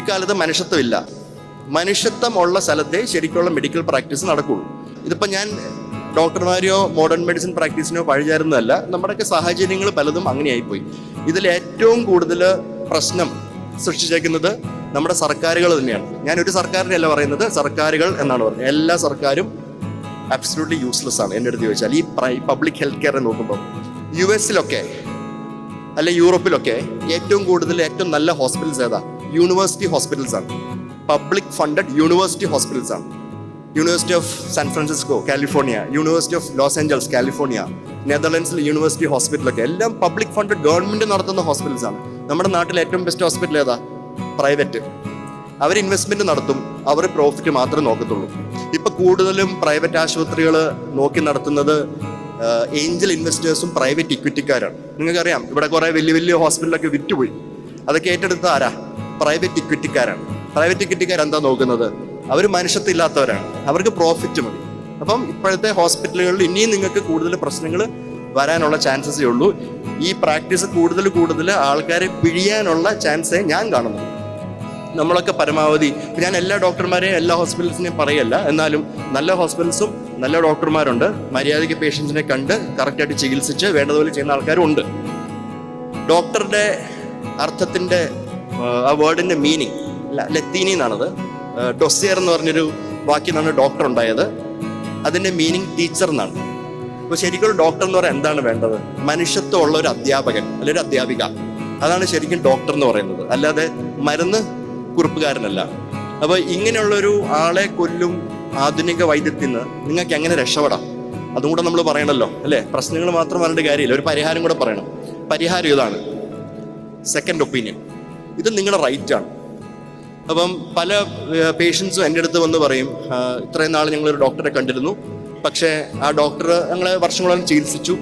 ഇക്കാലത്ത് മനുഷ്യത്വമില്ല. മനുഷ്യത്വമുള്ള സ്ഥലത്തെ ശരിക്കുള്ള മെഡിക്കൽ പ്രാക്ടീസ് നടക്കുള്ളൂ. ഇതിപ്പോൾ ഞാൻ ഡോക്ടർമാരെയോ മോഡേൺ മെഡിസിൻ പ്രാക്ടീസിനോ പഴിചാരുന്നതല്ല, നമ്മുടെയൊക്കെ സാഹചര്യങ്ങൾ പലതും അങ്ങനെയായിപ്പോയി. ഇതിൽ ഏറ്റവും കൂടുതൽ പ്രശ്നം സൃഷ്ടിച്ചേക്കുന്നത് നമ്മുടെ സർക്കാരുകൾ തന്നെയാണ്. ഞാനൊരു സർക്കാരിനെ അല്ല പറയുന്നത്, സർക്കാരുകൾ എന്നാണ് പറയുന്നത്. എല്ലാ സർക്കാരും അബ്സല്യൂട്ട്ലി യൂസ്ലെസ് ആണ് എൻ്റെ അടുത്ത് ചോദിച്ചാൽ. ഈ പബ്ലിക് ഹെൽത്ത് കെയറെ നോക്കുമ്പോൾ US-ലൊക്കെ അല്ലെ യൂറോപ്പിലൊക്കെ ഏറ്റവും കൂടുതൽ ഏറ്റവും നല്ല ഹോസ്പിറ്റൽസ് ഏതാ? യൂണിവേഴ്സിറ്റി ഹോസ്പിറ്റൽസ് ആണ്. പബ്ലിക് ഫണ്ടഡ് യൂണിവേഴ്സിറ്റി ഹോസ്പിറ്റൽസ് ആണ്. University of San Francisco California, university of Los Angeles California, നെതർലൻഡ്സിലെ യൂണിവേഴ്സിറ്റി ഹോസ്പിറ്റലൊക്കെ എല്ലാം പബ്ലിക് ഫണ്ടഡ് ഗവൺമെന്റ് നടത്തുന്ന ഹോസ്പിറ്റൽസ് ആണ്. നമ്മുടെ നാട്ടിൽ ഏറ്റവും ബെസ്റ്റ് ഹോസ്പിറ്റൽ ഏതാ? പ്രൈവറ്റ്. അവർ ഇൻവെസ്റ്റ്മെന്റ് നടത്തും, അവർ പ്രോഫിറ്റ് മാത്രമേ നോക്കത്തുള്ളൂ. ഇപ്പൊ കൂടുതലും പ്രൈവറ്റ് ആശുപത്രികൾ നോക്കി നടത്തുന്നത് ഏഞ്ചൽ ഇൻവെസ്റ്റേഴ്സും പ്രൈവറ്റ് ഇക്വിറ്റിക്കാരാണ്. നിങ്ങൾക്കറിയാം, ഇവിടെ കുറെ വലിയ വലിയ ഹോസ്പിറ്റലൊക്കെ വിറ്റുപോയി. അതൊക്കെ ഏറ്റെടുത്ത ആരാ? പ്രൈവറ്റ് ഇക്വിറ്റിക്കാരാണ്. പ്രൈവറ്റ് ഇക്വിറ്റിക്കാർ എന്താ നോക്കുന്നത്? അവർ മനുഷ്യത്വമില്ലാത്തവരാണ്, അവർക്ക് പ്രോഫിറ്റ് മതി. അപ്പം ഇപ്പോഴത്തെ ഹോസ്പിറ്റലുകളിൽ ഇനിയും നിങ്ങൾക്ക് കൂടുതൽ പ്രശ്നങ്ങൾ വരാനുള്ള ചാൻസസേ ഉള്ളൂ. ഈ പ്രാക്ടീസ് കൂടുതൽ ആൾക്കാരെ പിഴിയാനുള്ള ചാൻസേ ഞാൻ കാണുന്നു. നമ്മളൊക്കെ പരമാവധി, ഞാൻ എല്ലാ ഡോക്ടർമാരെയും എല്ലാ ഹോസ്പിറ്റൽസിനെയും പറയല്ല, എന്നാലും നല്ല ഹോസ്പിറ്റൽസും നല്ല ഡോക്ടർമാരുണ്ട്. മര്യാദയ്ക്ക് പേഷ്യൻസിനെ കണ്ട് കറക്റ്റായിട്ട് ചികിത്സിച്ച് വേണ്ടതുപോലെ ചെയ്യുന്ന ആൾക്കാരും ഉണ്ട്. ഡോക്ടറുടെ അർത്ഥത്തിൻ്റെ ആ വേർഡിൻ്റെ മീനിങ് ലത്തീനി എന്നാണത്. ഡൊസിയർ എന്ന് പറഞ്ഞൊരു വാക്കിൽ നിന്നാണ് ഡോക്ടർ ഉണ്ടായത്. അതിൻ്റെ മീനിങ് ടീച്ചർ എന്നാണ്. അപ്പോൾ ശരിക്കും ഡോക്ടർ എന്ന് പറയാൻ എന്താണ് വേണ്ടത്? മനുഷ്യത്വമുള്ള ഒരു അധ്യാപകൻ അല്ലെങ്കിൽ ഒരു അധ്യാപിക. അതാണ് ശരിക്കും ഡോക്ടർ എന്ന് പറയുന്നത്, അല്ലാതെ മരുന്ന് കുറിപ്പുകാരനല്ല. അപ്പോൾ ഇങ്ങനെയുള്ളൊരു ആളെ കൊല്ലും ആധുനിക വൈദ്യത്തിൽ നിന്ന് നിങ്ങൾക്ക് എങ്ങനെ രക്ഷപ്പെടാം? അതും കൂടെ നമ്മൾ പറയണല്ലോ, അല്ലേ? പ്രശ്നങ്ങൾ മാത്രം പറഞ്ഞിട്ട് കാര്യമില്ല, ഒരു പരിഹാരം കൂടെ പറയണം. പരിഹാരം ഇതാണ്: സെക്കൻഡ് ഒപ്പീനിയൻ. ഇത് നിങ്ങളുടെ റൈറ്റാണ്. അപ്പം പല പേഷ്യൻസും എൻ്റെ അടുത്ത് വന്ന് പറയും, ഇത്രയും നാൾ ഞങ്ങളൊരു ഡോക്ടറെ കണ്ടിരുന്നു, പക്ഷേ ആ ഡോക്ടർ ഞങ്ങളെ വർഷങ്ങളോളം ചികിത്സിച്ചു,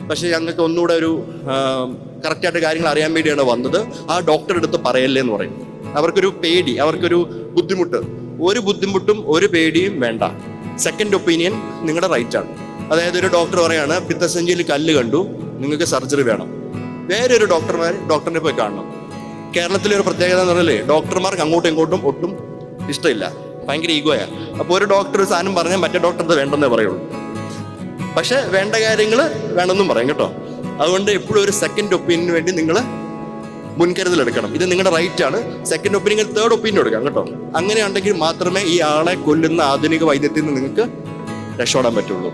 പക്ഷേ ഞങ്ങൾക്ക് ഒന്നുകൂടെ ഒരു കറക്റ്റായിട്ട് കാര്യങ്ങൾ അറിയാൻ വേണ്ടിയാണ് വന്നത്, ആ ഡോക്ടറുടെ അടുത്ത് പറയല്ലേ എന്ന് പറയും. അവർക്കൊരു പേടി, അവർക്കൊരു ബുദ്ധിമുട്ട്. ഒരു ബുദ്ധിമുട്ടും ഒരു പേടിയും വേണ്ട. സെക്കൻഡ് ഒപ്പീനിയൻ നിങ്ങളുടെ റൈറ്റാണ്. അതായത് ഒരു ഡോക്ടർ പറയാണ്, പിത്തസഞ്ചിയിൽ കല്ല് കണ്ടു, നിങ്ങൾക്ക് സർജറി വേണം. വേറൊരു ഡോക്ടറിനെ പോയി കാണണം. കേരളത്തിലെ ഒരു പ്രത്യേകത എന്ന് പറഞ്ഞാൽ ഡോക്ടർമാർക്ക് അങ്ങോട്ടും ഇങ്ങോട്ടും ഒട്ടും ഇഷ്ടമില്ല, ഭയങ്കര ഈഗോയാ. അപ്പോൾ ഒരു ഡോക്ടർ ഒരു സാധനം പറഞ്ഞാൽ മറ്റേ ഡോക്ടർ വേണ്ടെന്നേ പറയുള്ളൂ, പക്ഷെ വേണ്ട കാര്യങ്ങൾ വേണമെന്നും പറയും കേട്ടോ. അതുകൊണ്ട് എപ്പോഴും ഒരു സെക്കൻഡ് ഒപ്പീനിയന് വേണ്ടി നിങ്ങൾ മുൻകരുതലെടുക്കണം. ഇത് നിങ്ങളുടെ റൈറ്റ് ആണ്. സെക്കൻഡ് ഒപ്പീനിയൻ, തേർഡ് ഒപ്പീനിയൻ എടുക്കാം കേട്ടോ. അങ്ങനെയുണ്ടെങ്കിൽ മാത്രമേ ഈ ആളെ കൊല്ലുന്ന ആധുനിക വൈദ്യത്തിൽ നിന്ന് നിങ്ങൾക്ക് രക്ഷപ്പെടാൻ പറ്റുള്ളൂ.